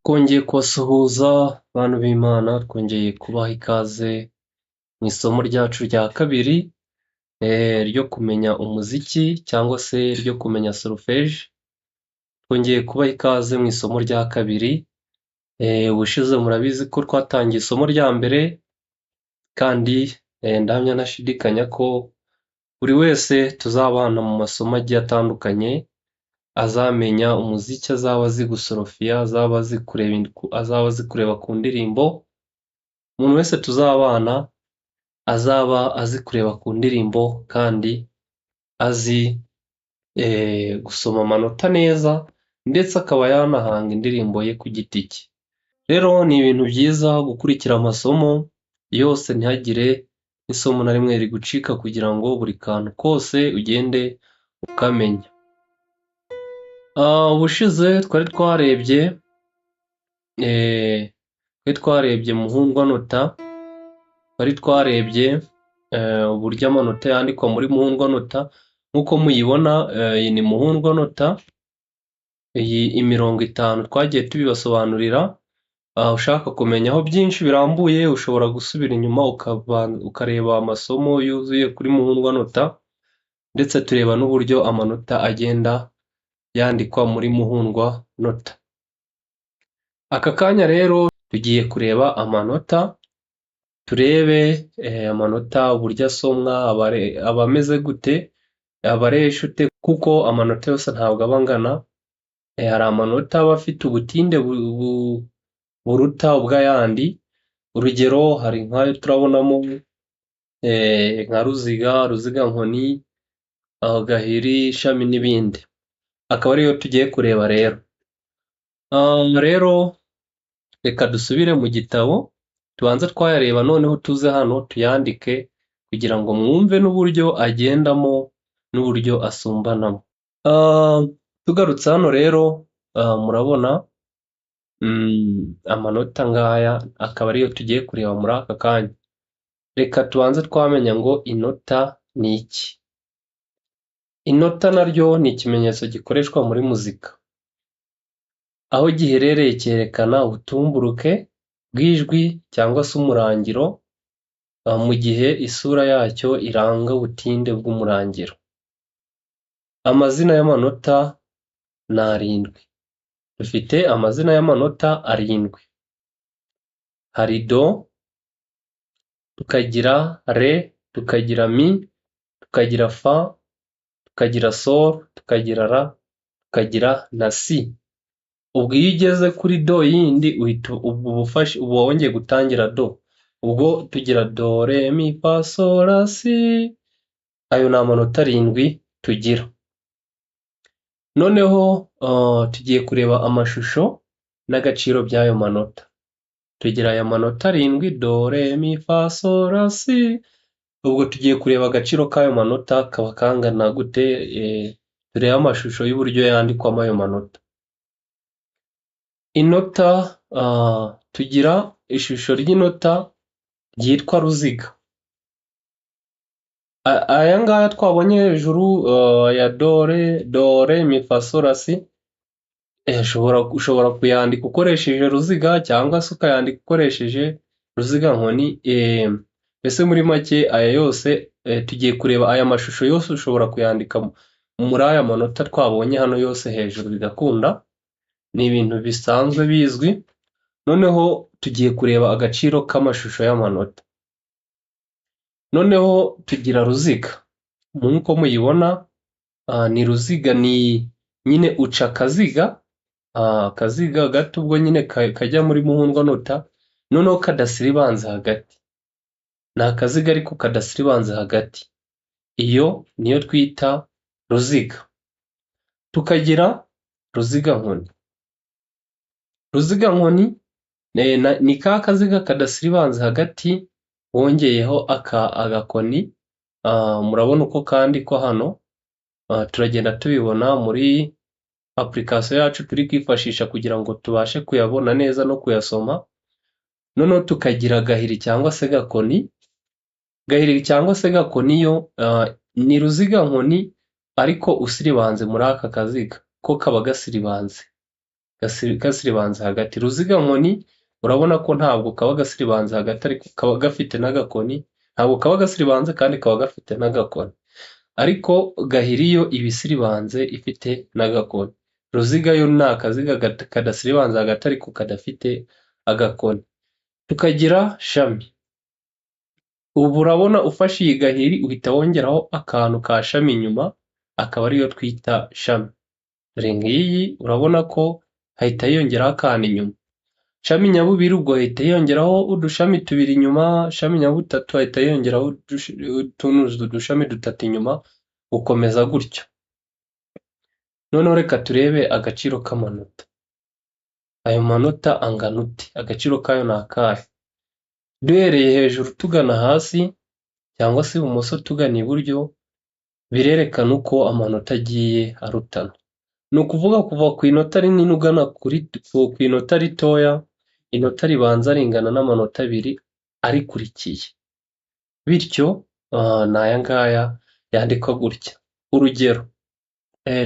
Twongeye kubasuhuza bantu b'Imana, twongeye kubaha ikaze mu isomo ryacu rya kabiri ryo kumenya umuziki cyangwa se ryo kumenya solfège. Twongeye kubaha ikaze mu isomo rya kabiri. Ubushize murabizi ko twatangiye isomo rya mbere kandi ndahamya ntashidikanya ko buri wese tuzabana mu masomo agiye atandukanye, azamenya umuziki, azaba azi gusorofiya, azaba azi kureba ku ndirimbo. Umuntu wese tuzabana azaba azi kureba ku ndirimbo kandi azi gusoma amanota neza, ndetse akaba yanahanga indirimbo ye ku giti cye. Rero ni ibintu byiza gukurikira amasomo yose, ntihagire n'isomo na rimwe rigucika kugira ngo buri kantu kose ugende ukamenya. Ubushize twari twarebye muhundwanota, twari twarebye uburyo amanota yandikwa muri muhundwanota. Nk'uko muyibona, iyi ni muhundwanota, iyi imirongo 5 twagiye tubibasobanurira. Ushaka kumenyaho byinshi birambuye ushobora gusubira inyuma ukareba amasomo yuzuye kuri muhundwanota, ndetse tureba n'uburyo amanota agenda yandikwa muri muhundwanota. Aka kanya rero tugiye kureba amanota, turebe amanota uburyo asomwa, aba ameze gute, abaresha ute, kuko amanota yose ntabwo aba angana. Hari amanota aba afite ubutinde buruta ubw'ayandi. Urugero, hari nk'ayo turabonamo nka ruziga-nkoni, gahiri, ishami n'ibindi. Akaba ariyo tugiye kureba rero. Rero reka dusubire mu gitabo tubanze twayareba, noneho tuze hano tuyandike kugira ngo mwumve n'uburyo agendamo n'uburyo asumbanamo. Tugarutse hano rero, murabona amanota ngaya akaba ariyo tugiye kureba muri aka kanya. Reka tubanze twamenya ngo inota ni iki. Inota naryo ni ikimenyetso gikoreshwa muri muzika, aho giherereye cyerekana ubutumburuke bw'ijwi cyangwa se umurangiro, mu gihe isura yacyo iranga ubutinde bw'umurangiro. Amazina y'amanota ni 7. Dufite amazina y'amanota 7. Hari do, tukagira re, tukagira mi, tukagira fa, tukagira sol, tukagira la, tukagira na si. Ubwo iyo ugeze kuri do yindi uba wongeye gutangira do. Ubwo tugira do, re, mi, fa, sol, la, si. Ayo ni amanota 7 tugira. Noneho tugiye kureba amashusho n'agaciro by'ayo manota. Tugira aya manota 7, do, re, mi, fa, sol, la, si. Ubwo tugiye kureba agaciro k'ayo manota kaba kangana gute. Turebe amashusho y'uburyo yandikwamo ayo manota. Inota, tugira ishusho ry'inota ryitwa ruziga. Aya ngaya twabonye hejuru, ya do, re, mi, fa, sol, la, si, ushobora kuyandika ukoresheje ruziga cyangwa se ukayandika ukoresheje ruziga-nkoni. Mbese muri make aya yose tugiye kureba aya mashusho yose ushobora kuyandika muri aya manota twabonye hano yose hejuru bigakunda. Ni ibintu bisanzwe bizwi. Noneho tugiye kureba agaciro k'amashusho y'amanota. Noneho tugira ruziga. Nk'uko muyibona, ni ruziga, ni nyine uca akaziga gato, ubwo nyine kajya muri muhundwanota, noneho kadasiribanza hagati. Ni akaziga ariko kadasiribanza hagati. Iyo niyo twita ruziga. Tukagira ruziga-nkoni. Ruziga-nkoni ni ka kaziga kadasiribanza hagati wongeyeho agakoni. Murabona uko kandikwa hano. Turagenda tubibona muri application yacu turi kwifashisha kugira ngo tubashe kuyabona neza no kuyasoma. Noneho tukagira gahiri cyangwa se gakoni. Gahiri cyangwa se gakoni yo ni ruziga-nkoni ariko usiribanze muri aka kaziga ko kaba gasiribanze. gasiribanze hagati. Ruziga nkoni urabona ko ntabwo kaba gasiribanze hagati ariko kaba gafite n'agakoni, ntabwo kaba gasiribanze kandi kaba gafite n'agakoni, ariko gahiri yo iba isiribanze ifite n'agakoni. Ruziga yo ni akaziga kadasiribanze hagati ariko kadafite agakoni. Tukagira shami. Ubu urabona ufashe iyi gahiri uhita wongeraho akantu ka shami inyuma, akaba ariyo twita shami. Dore ngiyi urabona ko hahita hiyongeraho akantu inyuma. Shami nyabubiri ubwo hahita hiyongeraho udushami tubiri inyuma, shami nyabutatu hahita hiyongeraho udushami dutatu inyuma, gukomeza gutyo. Noneho reka turebe agaciro k'amanota. Ayo manota angana ute? Agaciro kayo ni akahe? Duhereye hejuru tugana hasi cyangwa se ibumoso tugana iburyo, birerekana uko amanota agiye arutana. Ni ukuvuga kuva ku inota rinini ugana ku inota ritoya, inota ribanza ringana n'amanota abiri arikurikiye. Bityo ni aya ngaya yandikwa gutya. Urugero,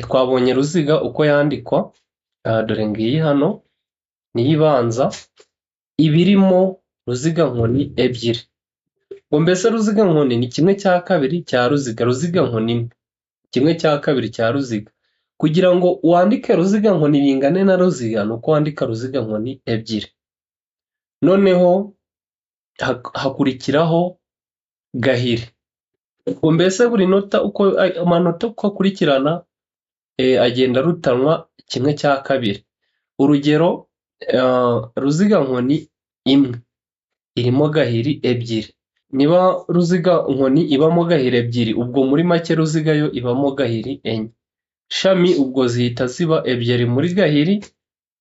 twabonye ruziga uko yandikwa, dore ngiyi hano niyo ibanza, iba irimo ruziga nkoni ebyiri. Ngo mbese ruziga nkoni ni kimwe cya kabiri cya ruziga, ruziga nkoni imwe, kimwe cya kabiri cya ruziga. Kugira ngo wandike ruziga nkoni bingane na ruziga, ni uko wandika ruziga nkoni ebyiri. Noneho hakurikiraho gahiri. Ngo mbese buri nota amanota uko akurikirana agenda arutanwa kimwe cya kabiri. Urugero, ruziga nkoni imwe irimo gahiri ebyiri. Niba ruziga nkoni ibamo gahiri ebyiri, ubwo muri make ruziga yo ibamo gahiri enye. Shami ubwo zihita ziba ebyiri muri gahiri,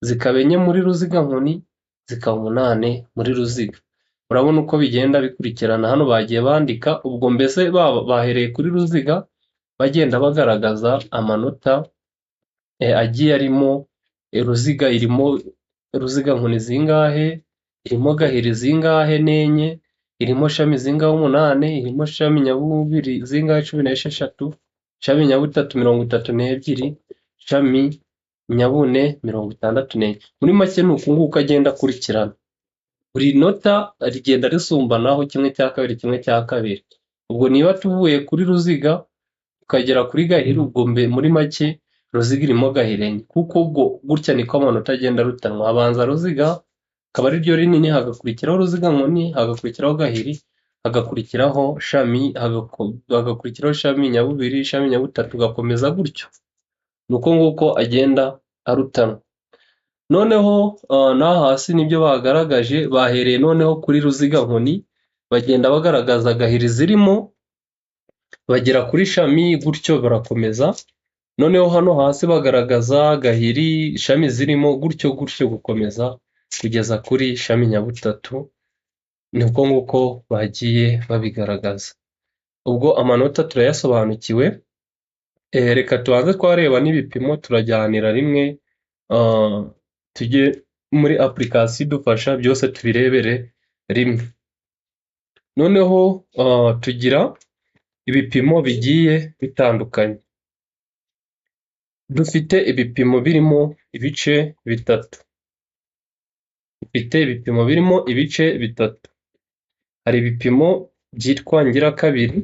zikaba enye muri ruziga nkoni, zikaba umunani muri ruziga. Urabona uko bigenda bikurikirana, hano bagiye bandika, ubwo mbese bahereye kuri ruziga bagenda bagaragaza amanota agiye arimo. Ruziga irimo ruziga nkoni zingahe, irimo gahiri zingahe n'enye, irimo shami zingahe umunani, irimo shami nyabubiri zingahe 16, shami nyabutatu 32, shami nyabune 64. Muri make ni uku nguku agenda akurikirana. Buri nota rigenda risumbanaho kimwe cya kabiri kimwe cya kabiri. Ubwo niba tuvuye kuri ruziga tukagera kuri gahiri, ubwo muri make ruziga irimo gahiri enye, kuko ubwo gutya niko amanota agenda arutanwa. Habanza ruziga akaba ari ryo rinini, hagakurikiraho ruziga nkoni, hagakurikiraho gahiri, hagakurikiraho shami, hagakurikiraho shami nyabubiri, shami nyabutatu, ugakomeza gutyo. Ni uko nguko agenda arutanwa. Noneho n'aha hasi nibyo bagaragaje, bahereye noneho kuri ruziga nkoni bagenda bagaragaza gahiri zirimo, bagera kuri shami, gutyo barakomeza. Noneho hano hasi bagaragaza gahiri, shami zirimo, gutyo gutyo gukomeza kugeza kuri shami nyabutatu. Ni uko nguko bagiye babigaragaza. Ubwo amanota turayasobanukiwe. Reka tubanze twareba n'ibipimo, turajyanira rimwe, tujye muri application idufasha byose tubirebere rimwe. Noneho tugira ibipimo bigiye bitandukanye. Dufite ibipimo birimo ibice bitatu. Dufite ibipimo birimo ibice bitatu. Hari ibipimo byitwa ngirakabiri,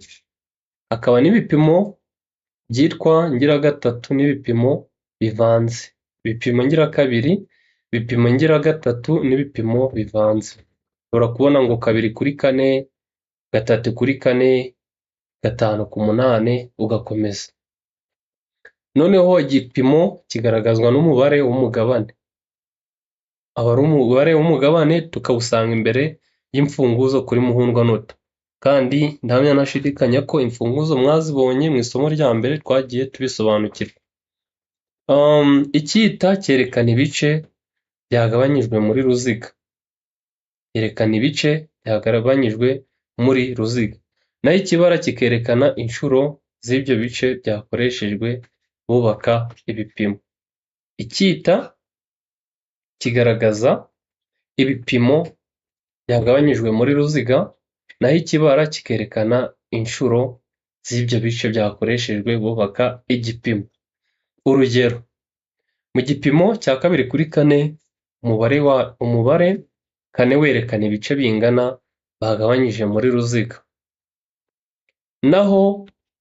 hakaba n'ibipimo byitwa ngiragatatu, n'ibipimo bivanze. Ibipimo ngirakabiri, ibipimo ngiragatatu n'ibipimo bivanze. Ushobora kubona ngo 2 kuri 4, 3 kuri 4, 5 ku 8, ugakomeza. Noneho igipimo kigaragazwa n'umubare w'umugabane. Aba ari umubare w'umugabane tukawusanga imbere y'imfunguzo kuri muhundwanota. Kandi ndahamya ntashidikanya ko imfunguzo mwazibonye mu isomo rya mbere twagiye tubisobanukirwa. Icyita cyerekana ibice byagabanyijwe muri ruziga. Yerekana ibice byagabanyijwe muri ruziga. Naho ikibara kikerekana inshuro z'ibyo bice byakoreshejwe bubaka ibipimo. Icyita kigaragaza ibipimo byagabanyijwe muri ruziga, naho ikibara kikerekana inshuro z'ibyo bice byakoreshejwe bubaka igipimo. Urugero, Mu gipimo cya 2/4 umubare kane werekana ibice bingana bagabanyije muri ruziga. Naho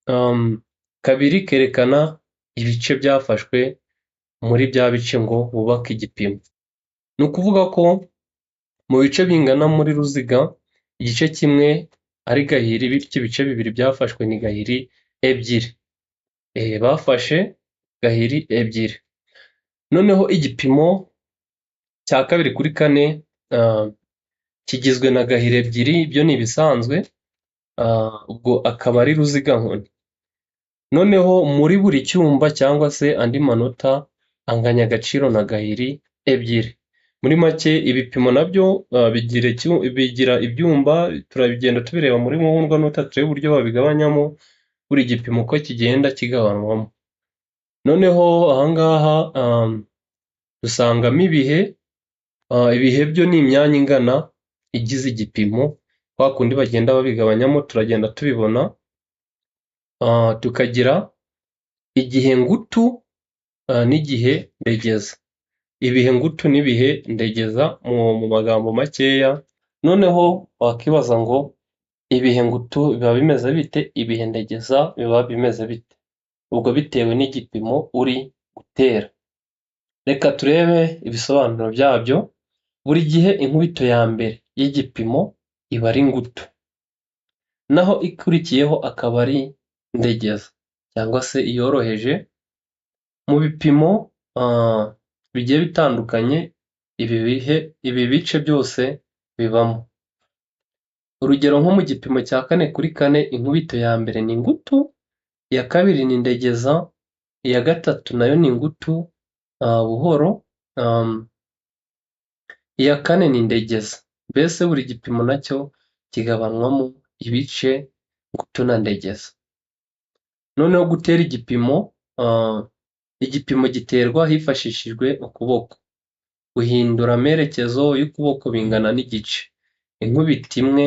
2 kerekana ibice byafashwe muri bya bice ngo bubake igipimo. Ni ukuvuga ko mu bice bingana muri ruziga, igice kimwe ari gahiri, bityo ibice bibiri byafashwe ni gahiri ebyiri. Bafashe gahiri ebyiri. Noneho igipimo cya 2/4 kigizwe na gahiri ebyiri, ibyo ni ibisanzwe, ubwo akaba ari ruziga nkoni. Noneho muri buri cyumba cyangwa se andi manota anganya agaciro na gahiri ebyiri. Muri make ibipimo nabyo bigira ibyumba, turabigenda tubireba muri muhundwanota, turebe uburyo babigabanyamo buri gipimo uko kigenda kigabanwamo. Noneho aha ngaha dusangamo ibihe. Ibihe byo ni imyanya ingana igize igipimo, kwa kundi bagenda babigabanyamo turagenda tubibona. Tukagira igihe ngutu n'igihe ndegeza. Ibihe ngutu n'ibihe ndegeza mu magambo makeya. Noneho wakibaza ngo ibihe ngutu biba bimeze bite, ibihe ndegeza biba bimeze bite? Ubwo bitewe n'igipimo uri gutera. Reka turebe ibisobanuro byabyo. Buri gihe inkubito ya mbere y'igipimo iba ari ngutu, naho ikurikiyeho akaba ari ndegeza cyangwa se iyoroheje. Mu bipimo bigiye bitandukanye ibi bice byose bibamo. Urugero nko mu gipimo cya 4/4 inkubito ya mbere ni ngutu, iya kabiri ni ndegeza, iya gatatu nayo ni ngutu buhoro, iya kane ni ndegeza. Mbese buri gipimo nacyo kigabanwamo ibice ngutu na ndegeza. Noneho gutera igipimo giterwa hifashishijwe ukuboko. Guhindura amerekezo y'ukuboko bingana n'igice. Inkubito imwe,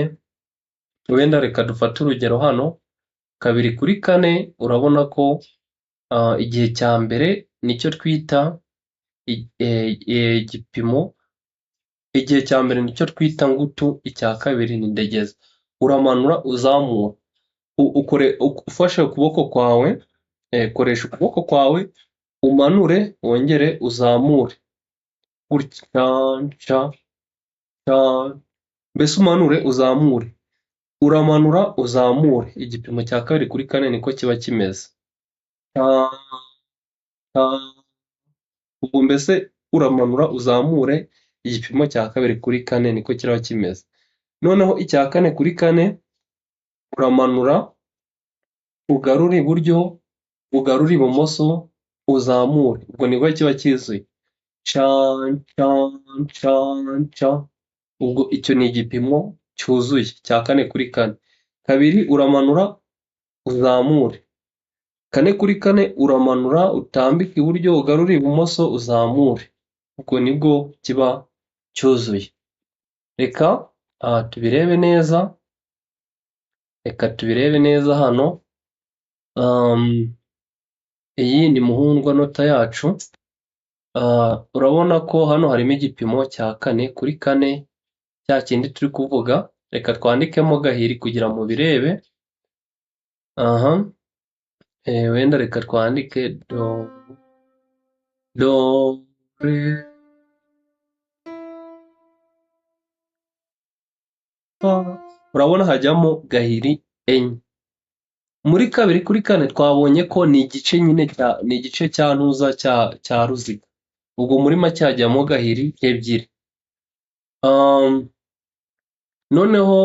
wenda reka dufate urugero hano, 2/4 urabona ko igihe cya mbere nicyo twita igipimo, igihe cya mbere nicyo twita ngutu, icya kabiri ni ndegeza. Uramanura uzamura, ufashe ukuboko kwawe, koresha ukuboko kwawe umanure wongere uzamure gutya, mbese umanure uzamure, uramanura uzamure. Igipimo cya 2/4 niko kiba kimeze. Ubwo mbese uramanura uzamure, igipimo cya 2/4 niko kiraba kimeze. Noneho icya 4/4 uramanura ugarura iburyo, ugarura ibumoso, uzamure. Ubwo nibwo kiba kizuye. Ubwo icyo ni igipimo cyuzuye cya 4/4. 2 uramanura uzamure. 4/4 uramanura utambike iburyo, ugarure ibumoso, uzamure. Ubwo nibwo kiba cyuzuye. Reka tubirebe neza. Hano. Iyi ni muhundwanota yacu. Urabona ko hano harimo igipimo cya 4/4, cya kindi turi kuvuga. Reka twandikemo gahiri kugira ngo mubirebe. Wenda reka twandike do re fa. Urabona hajyamo gahiri enye. Muri 2/4 twabonye ko ni igice nyine ni igice cya ntuza cya ruziga. Ubwo muri make hajyamo gahiri ebyiri. Noneho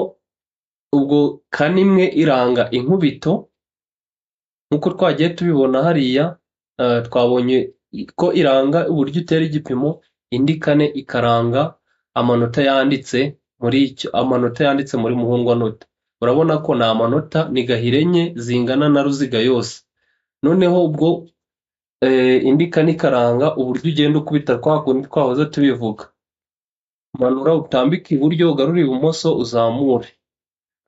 ubwo kane imwe iranga inkubito, nk'uko twagiye tubibona hariya. Twabonye ko iranga uburyo utera igipimo, indi kane ikaranga amanota yanditse muri muhundwanota. Urabona ko ni amanota, ni gahiri enye zingana na ruziga yose. Noneho ubwo indi kane ikaranga uburyo ugenda ukubita kwa kundi twahoze tubivuga. Manura utambike iburyo, ugarure ibumoso, uzamure.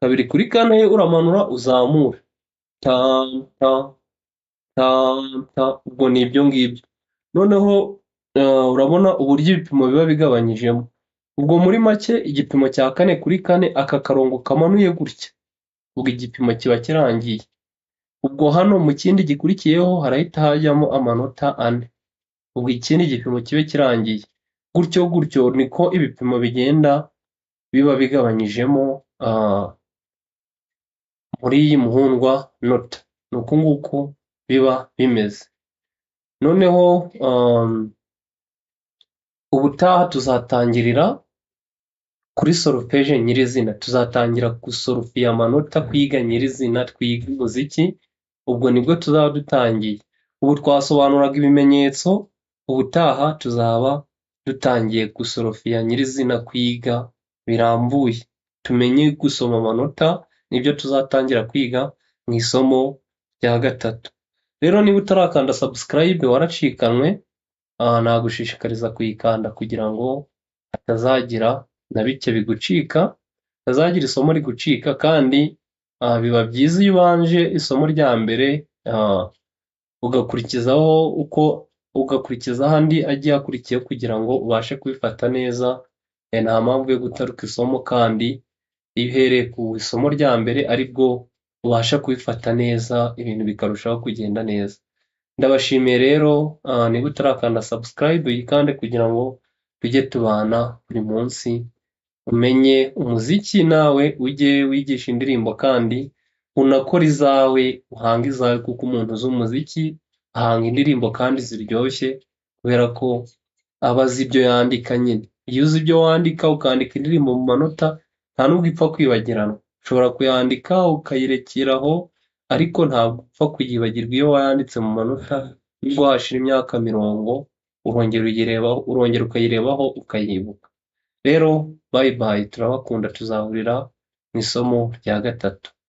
2/4 uramanura uzamure. Ubwo ni ibyo ngibyo. Noneho urabona uburyo ibipimo biba bigabanyijemo. Ubwo muri make igipimo cya 4/4 aka karongo kamanuye gutya, ubwo igipimo kiba kirangiye. Ubwo hano mu kindi gikurikiyeho harahita hajyamo amanota 4, ubwo ikindi gipimo kibe kirangiye. Gutyo gutyo niko ibipimo bigenda biba bigabanyijemo muri iyi muhundwa nota. Ni uku nguku biba bimeze. Noneho ubutaha tuzatangirira kuri solfeje nyirizina. Tuzatangira gusorofiya amanota, kwiga nyirizina, twiga umuziki. Ubwo nibwo tuzaba dutangiye. Ubu twasobanuraga ibimenyetso, ubutaha tuzaba dutangiye gusorofiya nyirizina, kwiga birambuye. Tumenye gusoma amanota, nibyo tuzatangira kwiga mu isomo rya 3. Rero niba utarakanda subscribe waracikanwe, nagushishikariza kuyikanda kugira ngo hatazagira na bike bigucika, hatazagira isomo rigucika. Kandi biba byiza iyo ubanje isomo rya mbere ugakurikizaho andi agiye akurikiyeho kugira ngo ubashe kubifata neza. Nta mpamvu yo gutaruka isomo, kandi iyo uhereye ku isomo rya mbere aribwo ubasha kubifata neza, ibintu bikarushaho kugenda neza. Ndabashimiye rero, niba utarakanda subscribe uyikande kugira ngo tujye tubana buri munsi, umenye umuziki nawe ujye wigisha indirimbo, kandi unakora izawe, uhanga izawe, kuko umuntu uzi umuziki ahanga indirimbo kandi ziryoshye, kubera ko aba azi ibyo yandika nyine. Iyo uzi ibyo wandika ukandika indirimbo mu manota, nta nubwo ipfa kwibagirana. Ushobora kuyandika ukayirekeraho, ariko ntabwo upfa kuyibagirwa iyo wayanditse mu manota. Nubwo hashira imyaka 50 urongera ukayirebaho ukayibuka. Rero bye bye, turabakunda, tuzahurira mu isomo rya 3.